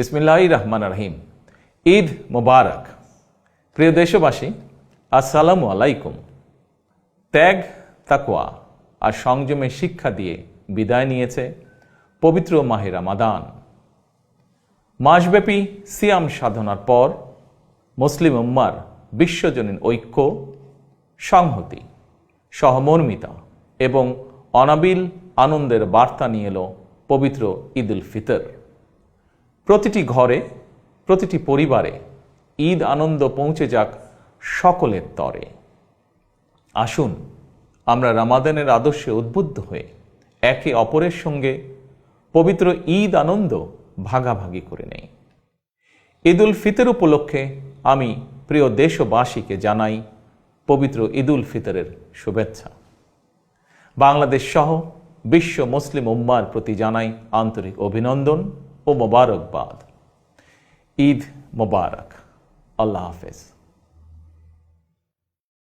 বিসমিল্লাহির রহমানির রহিম। ঈদ মোবারক। প্রিয় দেশবাসী, আসসালামু আলাইকুম। ত্যাগ, তাকওয়া আর সংযমের শিক্ষা দিয়ে বিদায় নিয়েছে পবিত্র মাহে রমাদান। মাসব্যাপী সিয়াম সাধনার পর মুসলিম উম্মার বিশ্বজনীন ঐক্য, সংহতি, সহমর্মিতা এবং অনাবিল আনন্দের বার্তা নিয়ে এলো পবিত্র ঈদ উল ফিতর। প্রতিটি ঘরে, প্রতিটি পরিবারে ঈদ আনন্দ পৌঁছে যাক সকলের তরে। আসুন আমরা রমাদানের আদর্শে উদ্বুদ্ধ হয়ে একে অপরের সঙ্গে পবিত্র ঈদ আনন্দ ভাগাভাগি করে নেই। ঈদ উল ফিতর উপলক্ষে আমি প্রিয় দেশবাসীকে জানাই পবিত্র ঈদ উল ফিতরের শুভেচ্ছা। বাংলাদেশ সহ বিশ্ব মুসলিম উম্মার প্রতি জানাই আন্তরিক অভিনন্দন ও মোবারকবাদ। ঈদ মোবারক। আল্লাহ হাফেজ।